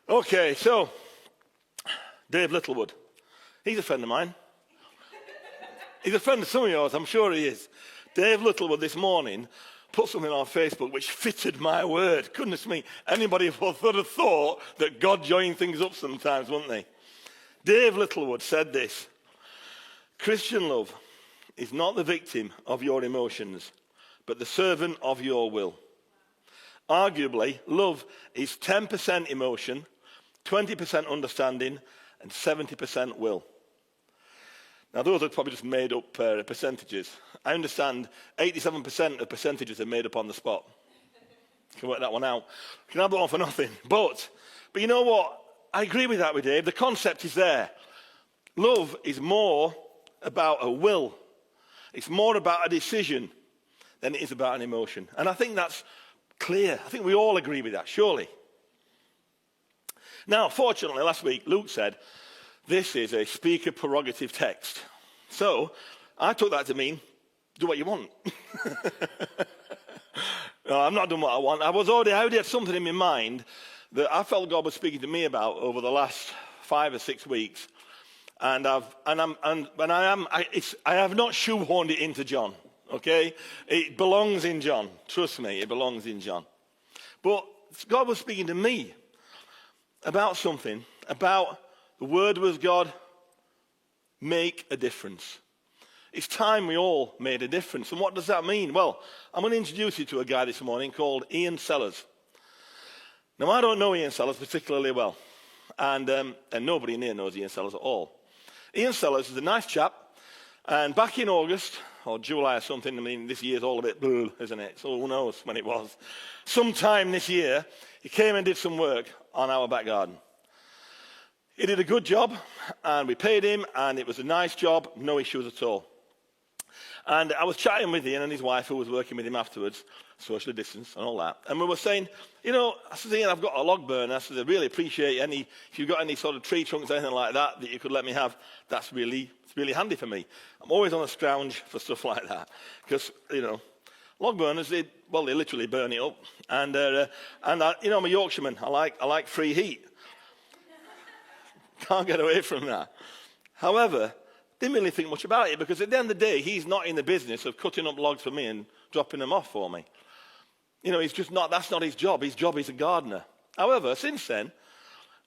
Okay, so Dave Littlewood. He's a friend of mine. He's a friend of some of yours, I'm sure he is. Dave Littlewood this morning put something on Facebook which fitted my word. Goodness me, anybody would have thought that God joined things up sometimes, wouldn't they? Dave Littlewood said this: Christian love is not the victim of your emotions, but the servant of your will. Arguably, love is 10% emotion, 20% understanding, and 70% will. Now, those are probably just made up percentages. I understand 87% of percentages are made up on the spot. You can work that one out. You can have that one for nothing. But you know what? I agree with that with Dave. The concept is there. Love is more about a will. It's more about a decision than it is about an emotion. And I think that's clear. I think we all agree with that, surely. Now, fortunately, last week, Luke said, this is a speaker prerogative text. So I took that to mean, do what you want. No, I'm not doing what I want. I already had something in my mind that I felt God was speaking to me about over the last 5 or 6 weeks. And I have not shoehorned it into John, okay? It belongs in John. Trust me, it belongs in John. But God was speaking to me about something, about the Word was God, make a difference. It's time we all made a difference. And what does that mean? Well, I'm going to introduce you to a guy this morning called Ian Sellers. Now, I don't know Ian Sellers particularly well. And nobody in here knows Ian Sellers at all. Ian Sellers is a nice chap. And back in August, or July or something, I mean, this year's all a bit blue, isn't it? So who knows when it was. Sometime this year, he came and did some work on our back garden. He did a good job, and we paid him, and it was a nice job, no issues at all. And I was chatting with Ian and his wife, who was working with him afterwards, socially distanced and all that. And we were saying, I said, Ian, I've got a log burner. I said, I really appreciate if you've got any sort of tree trunks or anything like that you could let me have, it's really handy for me. I'm always on a scrounge for stuff like that. Because, log burners, they literally burn it up. And I'm a Yorkshireman. I like free heat. Can't get away from that. However, didn't really think much about it, because at the end of the day, he's not in the business of cutting up logs for me and dropping them off for me. He's just not, that's not his job. His job is a gardener. However, since then,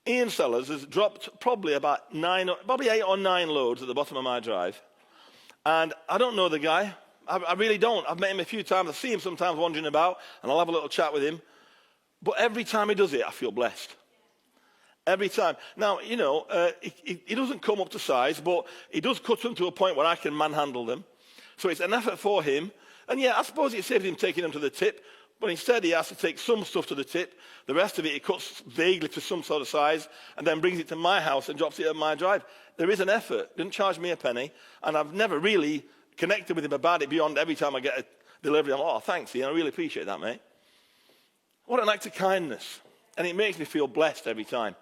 Ian Sellers has dropped probably 8 or 9 loads at the bottom of my drive. And I don't know the guy. I really don't. I've met him a few times. I see him sometimes wandering about, and I'll have a little chat with him. But every time he does it, I feel blessed. Every time. Now, he doesn't come up to size, but he does cut them to a point where I can manhandle them. So it's an effort for him. And yeah, I suppose it saves him taking them to the tip, but instead he has to take some stuff to the tip. The rest of it he cuts vaguely to some sort of size and then brings it to my house and drops it on my drive. There is an effort. Didn't charge me a penny. And I've never really connected with him about it beyond every time I get a delivery. I'm like, oh, thanks, Ian. I really appreciate that, mate. What an act of kindness. And it makes me feel blessed every time.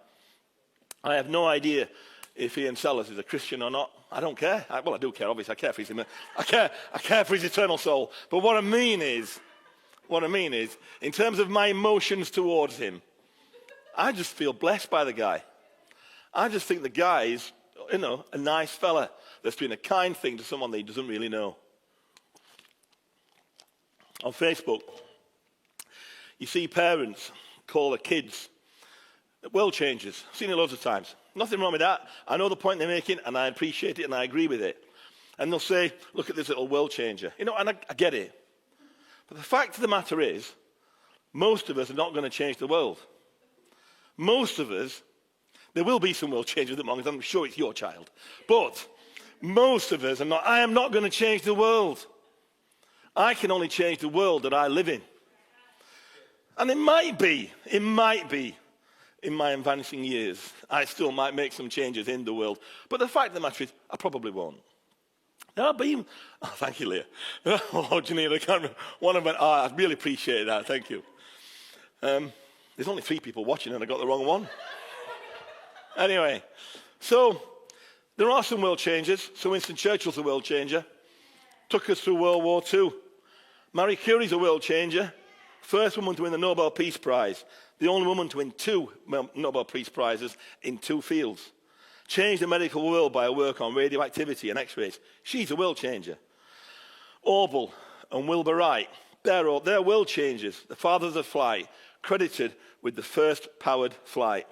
I have no idea if Ian Sellers is a Christian or not. I don't care. I do care, obviously. I care for his eternal soul. But what I mean is, in terms of my emotions towards him, I just feel blessed by the guy. I just think the guy is, a nice fella that's doing a kind thing to someone that he doesn't really know. On Facebook, you see parents call their kids world changers. I've seen it loads of times. Nothing wrong with that. I know the point they're making, and I appreciate it, and I agree with it. And they'll say, look at this little world changer. And I get it. But the fact of the matter is, most of us are not going to change the world. Most of us, there will be some world changers among us. I'm sure it's your child. But most of us are not. I am not going to change the world. I can only change the world that I live in. And it might be, in my advancing years, I still might make some changes in the world. But the fact of the matter is, I probably won't. There have been... Oh, thank you, Leah. Oh, Janine, I can't remember. One of them, I really appreciate that. Thank you. There's only 3 people watching, and I got the wrong one. Anyway, so there are some world changers. So Winston Churchill's a world changer. Took us through World War II. Marie Curie's a world changer. First woman to win the Nobel Peace Prize. the only woman to win 2 Nobel Peace Prizes in 2 fields. Changed the medical world by her work on radioactivity and X-rays. She's a world changer. Orville and Wilbur Wright, they're world changers, the fathers of flight, credited with the first powered flight.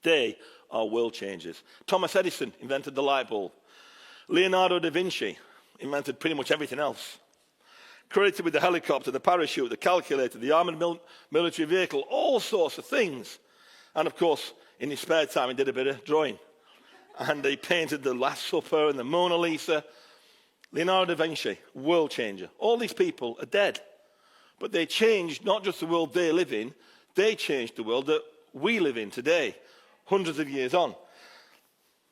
They are world changers. Thomas Edison invented the light bulb. Leonardo da Vinci invented pretty much everything else. Credited with the helicopter, the parachute, the calculator, the armored military vehicle, all sorts of things. And of course, in his spare time, he did a bit of drawing. And he painted the Last Supper and the Mona Lisa. Leonardo da Vinci, world changer. All these people are dead. But they changed not just the world they live in, they changed the world that we live in today, hundreds of years on.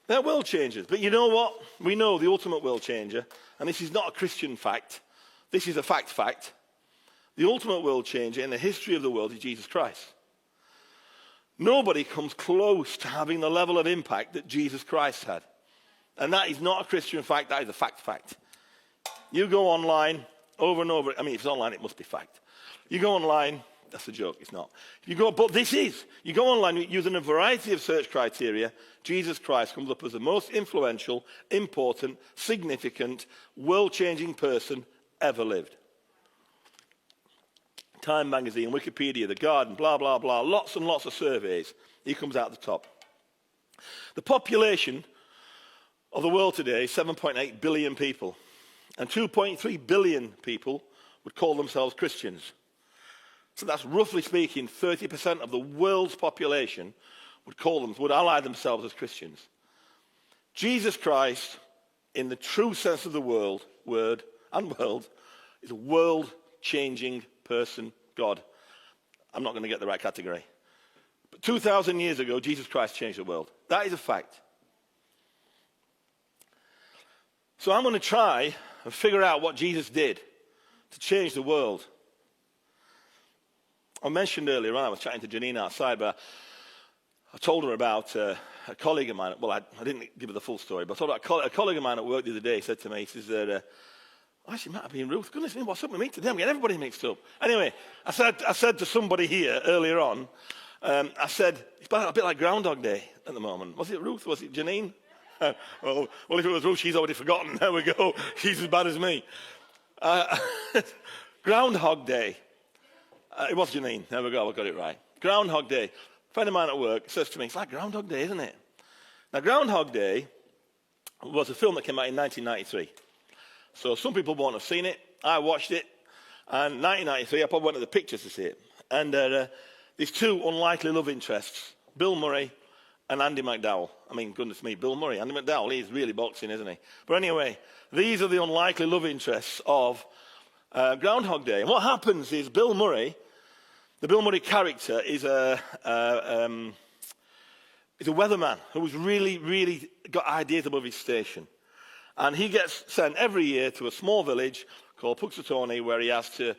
They're world changers. But you know what? We know the ultimate world changer, and this is not a Christian fact. This is a fact. The ultimate world changer in the history of the world is Jesus Christ. Nobody comes close to having the level of impact that Jesus Christ had. And that is not a Christian fact, that is a fact. You go online over and over. I mean, if it's online, it must be fact. You go online, that's a joke, it's not. But this is. You go online using a variety of search criteria, Jesus Christ comes up as the most influential, important, significant, world-changing person ever lived. Time magazine, Wikipedia, The Guardian, blah, blah, blah, lots and lots of surveys. He comes out the top. The population of the world today is 7.8 billion people. And 2.3 billion people would call themselves Christians. So that's roughly speaking 30% of the world's population would ally themselves as Christians. Jesus Christ, in the true sense of the world, is a world-changing person, God. I'm not going to get the right category. But 2,000 years ago, Jesus Christ changed the world. That is a fact. So I'm going to try and figure out what Jesus did to change the world. I mentioned earlier on, I was chatting to Janine outside, but I told her about a colleague of mine. Well, I didn't give her the full story, but I told her a colleague of mine at work the other day said to me, he says, actually, it might have been Ruth. Goodness me, what's up with me today? I'm getting everybody mixed up. Anyway, I said to somebody here earlier on, I said, it's a bit like Groundhog Day at the moment. Was it Ruth? Was it Janine? Well, if it was Ruth, she's already forgotten. There we go. She's as bad as me. Groundhog Day. It was Janine. There we go. I got it right. Groundhog Day. A friend of mine at work says to me, it's like Groundhog Day, isn't it? Now, Groundhog Day was a film that came out in 1993. So some people won't have seen it. I watched it. And 1993, I probably went to the pictures to see it. And there's 2 unlikely love interests, Bill Murray and Andy McDowell. I mean, goodness me, Bill Murray. Andy McDowell, he's really boxing, isn't he? But anyway, these are the unlikely love interests of Groundhog Day. And what happens is Bill Murray, the Bill Murray character, is a weatherman who's really got ideas above his station. And he gets sent every year to a small village called Puxatawny where he has to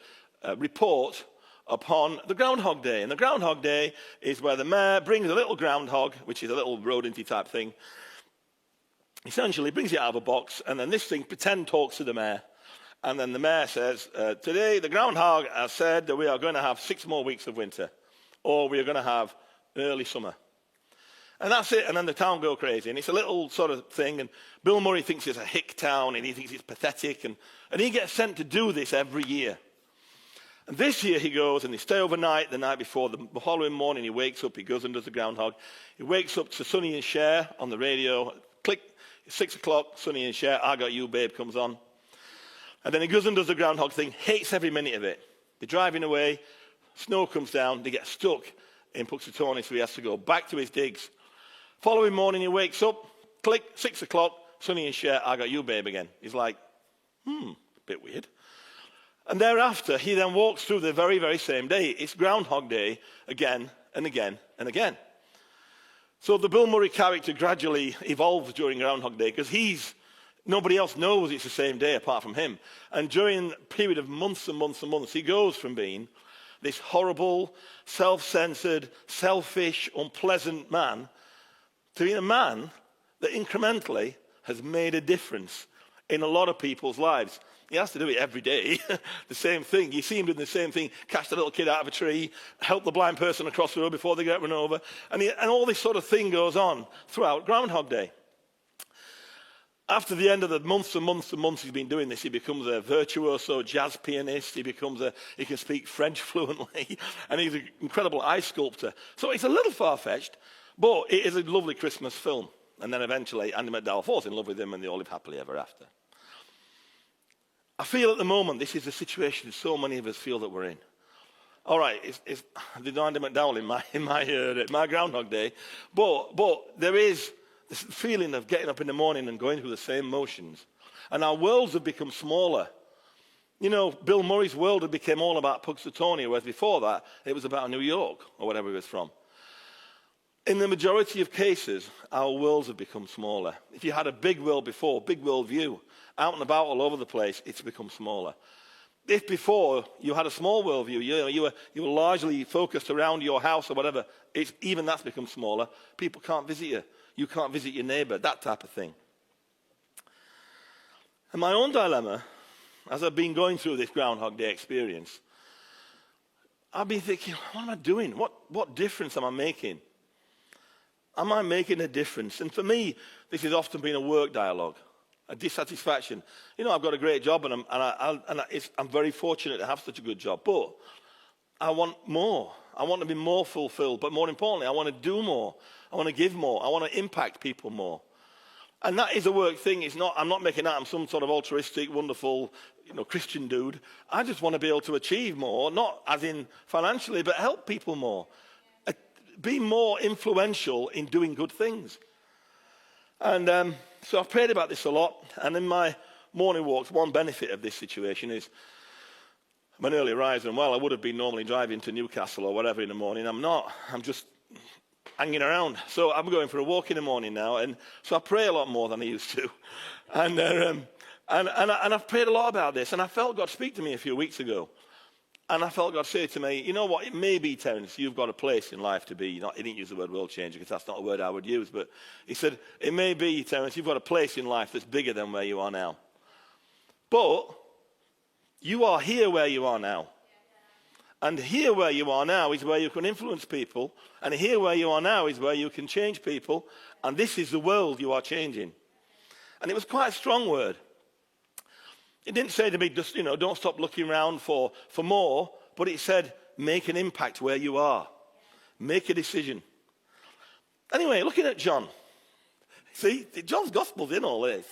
report upon the Groundhog Day. And the Groundhog Day is where the mayor brings a little groundhog, which is a little rodent-y type thing. Essentially brings it out of a box, and then this thing pretend talks to the mayor. And then the mayor says, today the groundhog has said that we are going to have 6 more weeks of winter, or we are going to have early summer. And that's it, and then the town go crazy. And it's a little sort of thing, and Bill Murray thinks it's a hick town, and he thinks it's pathetic, and he gets sent to do this every year. And this year he goes, and they stay overnight the night before. The following morning he wakes up, he goes and does the groundhog. He wakes up to Sonny and Cher on the radio. Click, it's 6 o'clock, Sonny and Cher, I Got You, Babe comes on. And then he goes and does the groundhog thing, hates every minute of it. They're driving away, snow comes down, they get stuck in Puxatawny, so he has to go back to his digs. Following morning he wakes up, click, 6 o'clock, Sonny and Cher, I Got You, Babe again. He's like, bit weird. And thereafter, he then walks through the very, very same day. It's Groundhog Day again and again and again. So the Bill Murray character gradually evolves during Groundhog Day because nobody else knows it's the same day apart from him. And during a period of months and months and months, he goes from being this horrible, self-centered, selfish, unpleasant man to being a man that incrementally has made a difference in a lot of people's lives. He has to do it every day. The same thing. You see him doing the same thing. Catch the little kid out of a tree. Help the blind person across the road before they get run over. And all this sort of thing goes on throughout Groundhog Day. After the end of the months and months and months he's been doing this, he becomes a virtuoso jazz pianist. He can speak French fluently. And he's an incredible ice sculptor. So it's a little far-fetched, but it is a lovely Christmas film. And then eventually Andy McDowell falls in love with him and they all live happily ever after. I feel at the moment this is the situation so many of us feel that we're in. All right, it's Andy McDowell in my Groundhog Day, but there is this feeling of getting up in the morning and going through the same motions. And our worlds have become smaller. You know, Bill Murray's world had become all about Punxsutawney, whereas before that it was about New York or whatever he was from. In the majority of cases, our worlds have become smaller. If you had a big world before, big world view, out and about all over the place, it's become smaller. If before you had a small world view, you were largely focused around your house or whatever, even that's become smaller. People can't visit you. You can't visit your neighbour, that type of thing. And my own dilemma, as I've been going through this Groundhog Day experience, I've been thinking, what am I doing? What difference am I making? Am I making a difference? And for me, this has often been a work dialogue, a dissatisfaction. You know, I've got a great job and I'm very fortunate to have such a good job, but I want more. I want to be more fulfilled, but more importantly, I want to do more. I want to give more. I want to impact people more. And that is a work thing. I'm not making that I'm some sort of altruistic, wonderful, Christian dude. I just want to be able to achieve more, not as in financially, but help people more. Be more influential in doing good things. And so I've prayed about this a lot. And in my morning walks, one benefit of this situation is I'm an early riser. And while I would have been normally driving to Newcastle or whatever in the morning, I'm not. I'm just hanging around. So I'm going for a walk in the morning now. And so I pray a lot more than I used to. And I've prayed a lot about this. And I felt God speak to me a few weeks ago. And I felt God say to me, you know what, it may be, Terence, you've got a place in life to be. He didn't use the word world changer because that's not a word I would use. But he said, it may be, Terence, you've got a place in life that's bigger than where you are now. But you are here where you are now. And here where you are now is where you can influence people. And here where you are now is where you can change people. And this is the world you are changing. And it was quite a strong word. It didn't say to me, just, don't stop looking around for more, but it said, make an impact where you are. Make a decision. Anyway, looking at John. See, John's gospel's in all this.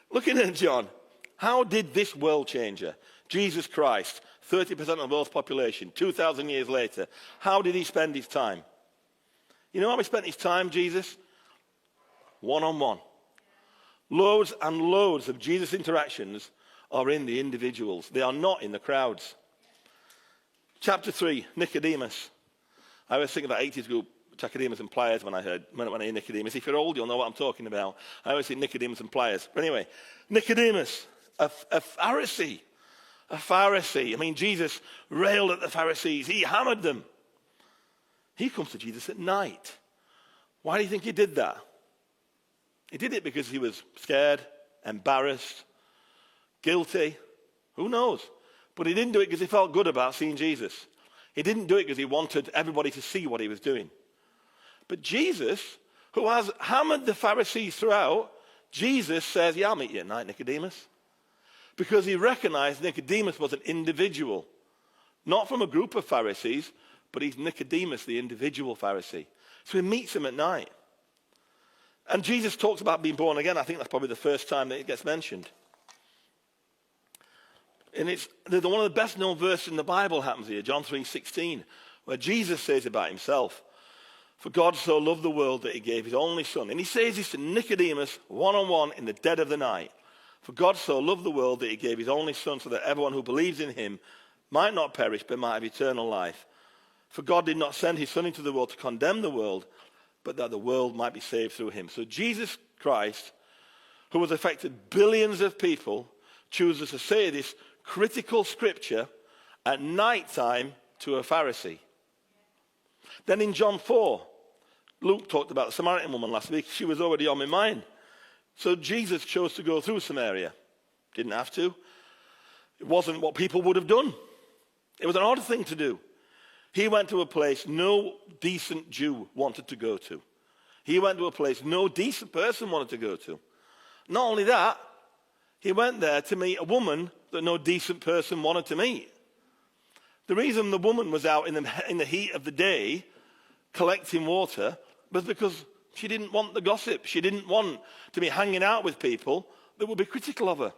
Looking at John, how did this world changer, Jesus Christ, 30% of the world's population, 2,000 years later, how did he spend his time? You know how he spent his time, Jesus? One-on-one. Loads and loads of Jesus' interactions are in the individuals. They are not in the crowds. Chapter 3, Nicodemus. I always think of that 80s group, Nicodemus and Pliers, when I hear Nicodemus. If you're old, you'll know what I'm talking about. I always think Nicodemus and Pliers. But anyway, Nicodemus, a Pharisee. A Pharisee. I mean, Jesus railed at the Pharisees. He hammered them. He comes to Jesus at night. Why do you think he did that? He did it because he was scared, embarrassed, guilty, who knows? But he didn't do it because he felt good about seeing Jesus. He didn't do it because he wanted everybody to see what he was doing. But Jesus, who has hammered the Pharisees throughout, Jesus says, yeah, I'll meet you at night, Nicodemus. Because he recognized Nicodemus was an individual. Not from a group of Pharisees, but he's Nicodemus, the individual Pharisee. So he meets him at night. And Jesus talks about being born again. I think that's probably the first time that it gets mentioned. And one of the best known verses in the Bible happens here, John 3:16, where Jesus says about himself, for God so loved the world that he gave his only son. And he says this to Nicodemus one-on-one in the dead of the night. For God so loved the world that he gave his only son so that everyone who believes in him might not perish but might have eternal life. For God did not send his son into the world to condemn the world, but that the world might be saved through him. So Jesus Christ, who has affected billions of people, chooses to say this critical scripture at night time to a Pharisee. Then in John 4, Luke talked about the Samaritan woman last week. She was already on my mind. So Jesus chose to go through Samaria. Didn't have to. It wasn't what people would have done. It was an odd thing to do. He went to a place no decent Jew wanted to go to. He went to a place no decent person wanted to go to. Not only that, he went there to meet a woman that no decent person wanted to meet. The reason the woman was out in the heat of the day collecting water was because she didn't want the gossip. She didn't want to be hanging out with people that would be critical of her.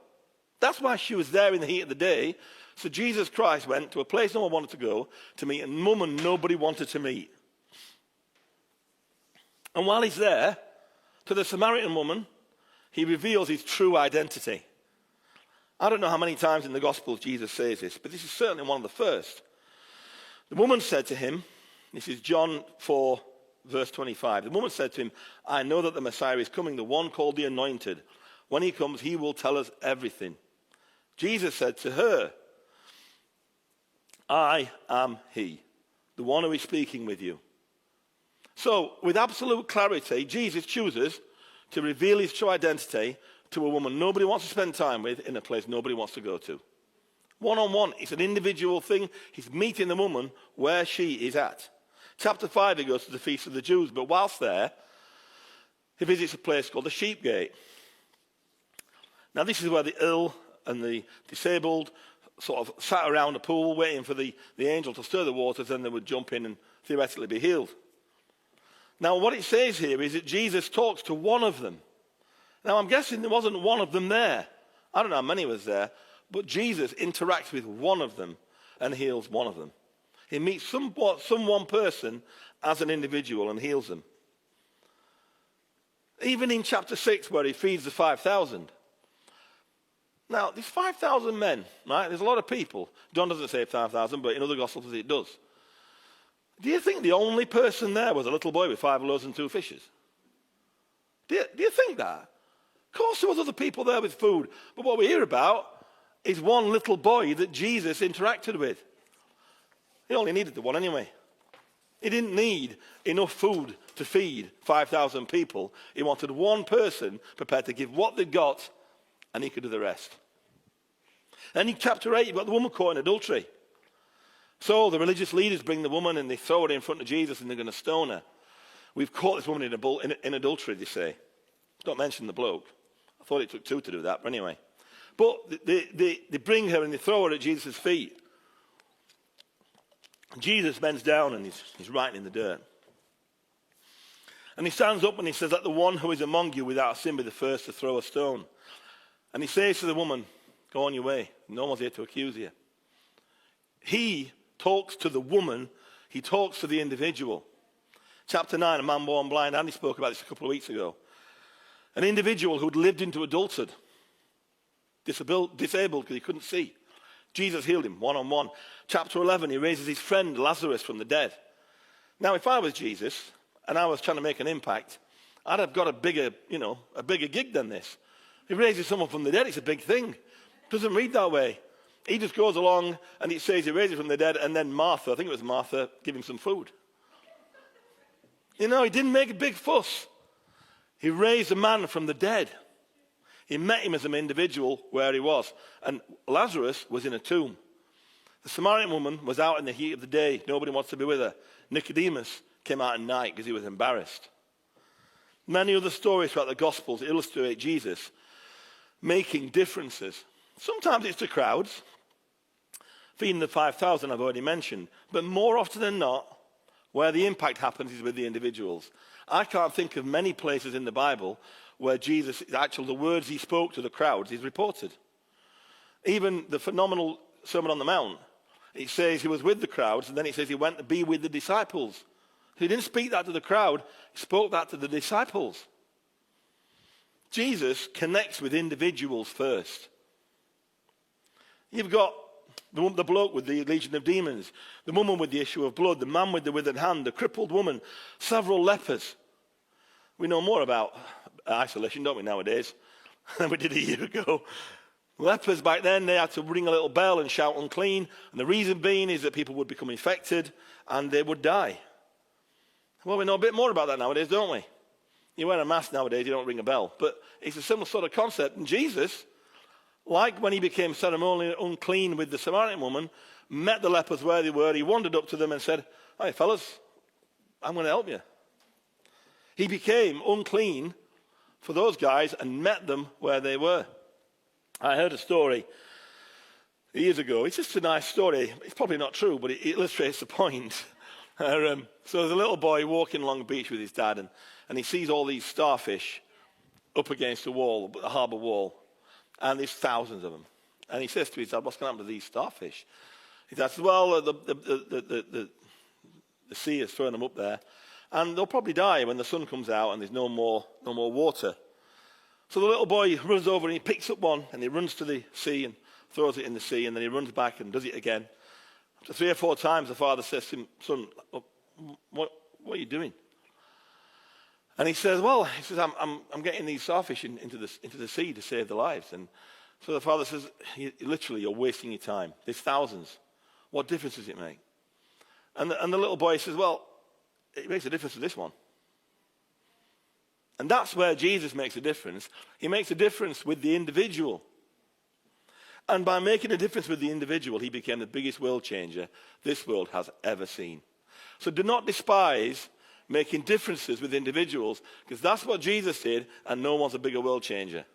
That's why she was there in the heat of the day. So Jesus Christ went to a place no one wanted to go to meet a woman nobody wanted to meet. And while he's there, to the Samaritan woman, he reveals his true identity. I don't know how many times in the Gospels Jesus says this, but this is certainly one of the first. The woman said to him, this is John 4, verse 25. The woman said to him, I know that the Messiah is coming, the one called the Anointed. When he comes, he will tell us everything. Jesus said to her, I am he, the one who is speaking with you. So, with absolute clarity, Jesus chooses to reveal his true identity to a woman nobody wants to spend time with in a place nobody wants to go to. One-on-one, it's an individual thing. He's meeting the woman where she is at. Chapter 5, he goes to the Feast of the Jews, but whilst there, he visits a place called the Sheep Gate. Now, this is where the ill and the disabled sort of sat around a pool waiting for the angel to stir the waters, and they would jump in and theoretically be healed. Now, what it says here is that Jesus talks to one of them. Now, I'm guessing there wasn't one of them there. I don't know how many was there, but Jesus interacts with one of them and heals one of them. He meets some one person as an individual and heals them. Even in chapter 6, where he feeds the 5,000. Now, these 5,000 men, right? There's a lot of people. John doesn't say 5,000, but in other Gospels it does. Do you think the only person there was a little boy with 5 loaves and 2 fishes? Do you think that? Of course there was other people there with food, but what we hear about is one little boy that Jesus interacted with. He only needed the one anyway. He didn't need enough food to feed 5,000 people. He wanted one person prepared to give what they got, and he could do the rest. And in chapter 8, you've got the woman caught in adultery. So the religious leaders bring the woman and they throw her in front of Jesus and they're going to stone her. We've caught this woman in adultery, they say. Don't mention the bloke. I thought it took 2 to do that, but anyway. But they bring her and they throw her at Jesus' feet. Jesus bends down and he's writing in the dirt. And he stands up and he says, let the one who is among you without sin be the first to throw a stone. And he says to the woman, go on your way. No one's here to accuse you. He talks to the woman. He talks to the individual. Chapter 9, a man born blind. Andy spoke about this a couple of weeks ago. An individual who'd lived into adulthood. Disabled because he couldn't see. Jesus healed him one-on-one. Chapter 11, he raises his friend Lazarus from the dead. Now, if I was Jesus and I was trying to make an impact, I'd have got a bigger gig than this. He raises someone from the dead, it's a big thing. Doesn't read that way. He just goes along and it says he raises from the dead, and then Martha, I think it was Martha, give him some food. You know, he didn't make a big fuss. He raised a man from the dead. He met him as an individual where he was. And Lazarus was in a tomb. The Samaritan woman was out in the heat of the day. Nobody wants to be with her. Nicodemus came out at night because he was embarrassed. Many other stories throughout the Gospels illustrate Jesus making differences. Sometimes it's to crowds. Feeding the 5,000 I've already mentioned. But more often than not, where the impact happens is with the individuals. I can't think of many places in the Bible where Jesus, actually the words he spoke to the crowds is reported. Even the phenomenal Sermon on the Mount, it says he was with the crowds, and then it says he went to be with the disciples. He didn't speak that to the crowd, he spoke that to the disciples. Jesus connects with individuals first. You've got the bloke with the legion of demons, the woman with the issue of blood, the man with the withered hand, the crippled woman, several lepers. We know more about isolation, don't we, nowadays, than we did a year ago. Lepers back then, they had to ring a little bell and shout unclean, and the reason being is that people would become infected and they would die. Well, we know a bit more about that nowadays, don't we? You wear a mask nowadays, you don't ring a bell, but it's a similar sort of concept. And Jesus Like when he became ceremonially unclean with the Samaritan woman, met the lepers where they were, he wandered up to them and said, "Hi, fellas, I'm going to help you." He became unclean for those guys and met them where they were. I heard a story years ago. It's just a nice story. It's probably not true, but it illustrates the point. So there's a little boy walking along the beach with his dad, and he sees all these starfish up against the wall, the harbour wall, and there's thousands of them. And he says to his dad, "What's going to happen to these starfish?" His dad says, "Well, the sea has thrown them up there, and they'll probably die when the sun comes out and there's no more water." So the little boy runs over and he picks up one and he runs to the sea and throws it in the sea, and then he runs back and does it again. After 3 or 4 times, the father says to him, "Son, what are you doing?" And he says, I'm getting these starfish into the sea to save their lives. And so the father says, "Literally, you're wasting your time. There's thousands. What difference does it make?" And the little boy says, "Well, it makes a difference to this one." And that's where Jesus makes a difference. He makes a difference with the individual. And by making a difference with the individual, he became the biggest world changer this world has ever seen. So do not despise making differences with individuals, because that's what Jesus did, and no one's a bigger world changer.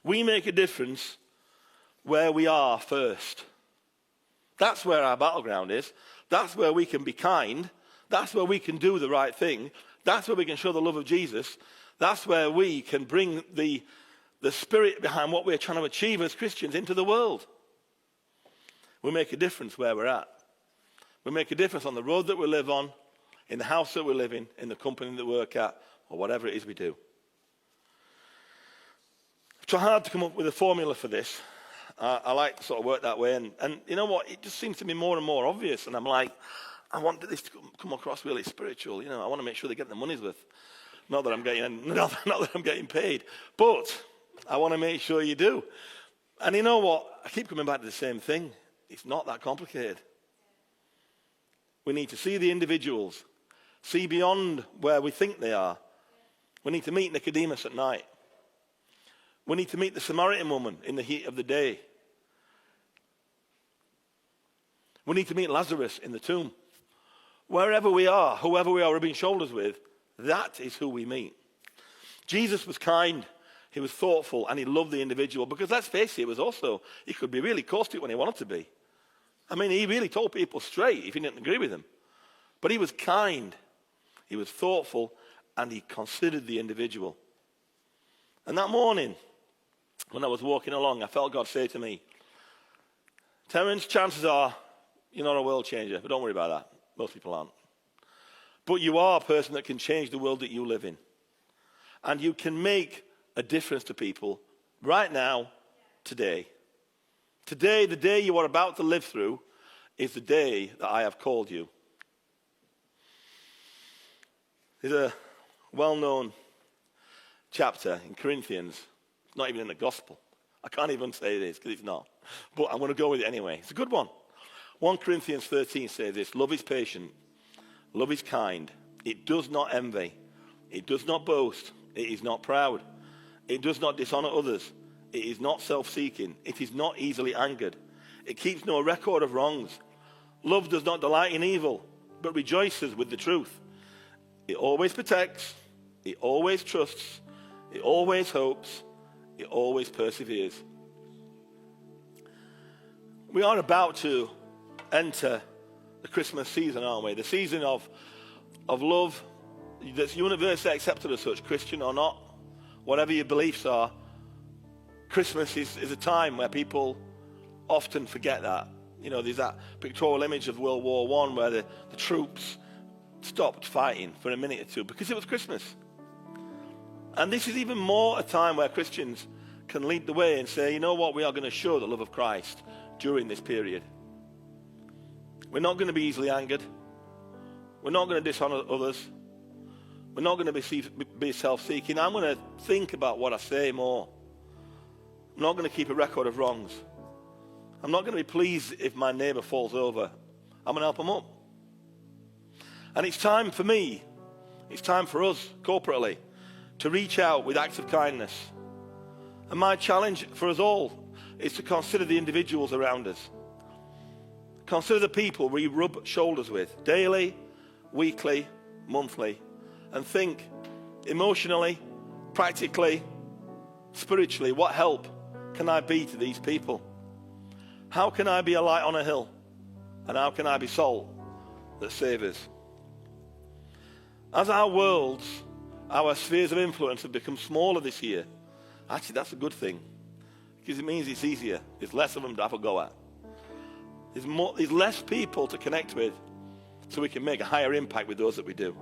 We make a difference where we are first. That's where our battleground is. That's where we can be kind. That's where we can do the right thing. That's where we can show the love of Jesus. That's where we can bring the spirit behind what we're trying to achieve as Christians into the world. We make a difference where we're at. We make a difference on the road that we live on, in the house that we live in the company that we work at, or whatever it is we do. I've tried hard to come up with a formula for this. I like to sort of work that way, and you know what? It just seems to be more and more obvious, and I'm like, I want this to come across really spiritual. You know, I want to make sure they get their money's worth. Not that I'm getting paid, but I want to make sure you do. And you know what? I keep coming back to the same thing. It's not that complicated. We need to see the individuals, see beyond where we think they are. We need to meet Nicodemus at night. We need to meet the Samaritan woman in the heat of the day. We need to meet Lazarus in the tomb. Wherever we are, whoever we are rubbing shoulders with, that is who we meet. Jesus was kind, he was thoughtful, and he loved the individual, because let's face it, he could be really caustic when he wanted to be. I mean, he really told people straight if he didn't agree with them. But he was kind, he was thoughtful, and he considered the individual. And that morning, when I was walking along, I felt God say to me, "Terence, chances are you're not a world changer, but don't worry about that. Most people aren't. But you are a person that can change the world that you live in. And you can make a difference to people right now, today. Today, the day you are about to live through, is the day that I have called you." There's a well-known chapter in Corinthians. It's not even in the gospel. I can't even say this because it's not. But I'm going to go with it anyway. It's a good one. 1 Corinthians 13 says this: "Love is patient. Love is kind. It does not envy. It does not boast. It is not proud. It does not dishonor others. It is not self-seeking. It is not easily angered. It keeps no record of wrongs. Love does not delight in evil, but rejoices with the truth. It always protects. It always trusts. It always hopes. It always perseveres." We are about to enter the Christmas season, aren't we? The season of love that's universally accepted as such, Christian or not, whatever your beliefs are. Christmas is a time where people often forget that. You know, there's that pictorial image of World War I where the troops stopped fighting for a minute or two because it was Christmas. And this is even more a time where Christians can lead the way and say, you know what, we are going to show the love of Christ during this period. We're not going to be easily angered. We're not going to dishonor others. We're not going to be self-seeking. I'm going to think about what I say more. I'm not going to keep a record of wrongs. I'm not going to be pleased if my neighbor falls over. I'm going to help him up. And it's time for me, it's time for us corporately to reach out with acts of kindness And my challenge for us all is to consider the individuals around us. Consider the people we rub shoulders with daily, weekly, monthly, and think emotionally, practically, spiritually, what help can I be to these people? How can I be a light on a hill? And how can I be salt that savours? As our worlds, our spheres of influence have become smaller this year, actually that's a good thing, because it means it's easier. There's less of them to have a go at. There's less people to connect with, so we can make a higher impact with those that we do.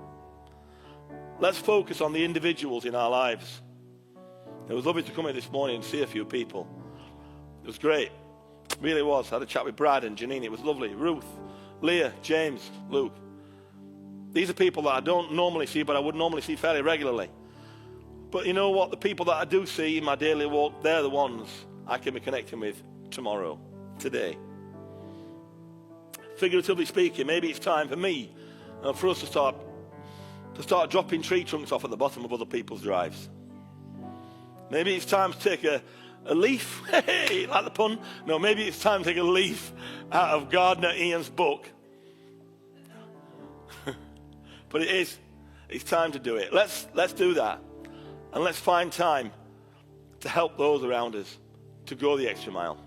Let's focus on the individuals in our lives. It was lovely to come here this morning and see a few people. It was great. It really was. I had a chat with Brad and Janine. It was lovely. Ruth, Leah, James, Luke. These are people that I don't normally see, but I would normally see fairly regularly. But you know what? The people that I do see in my daily walk, they're the ones I can be connecting with tomorrow, today. Figuratively speaking, maybe it's time for me and for us to start dropping tree trunks off at the bottom of other people's drives. Maybe it's time to take a leaf, hey, like the pun. No, maybe it's time to take a leaf out of Gardener Ian's book. But it's time to do it. Let's do that. And let's find time to help those around us to go the extra mile.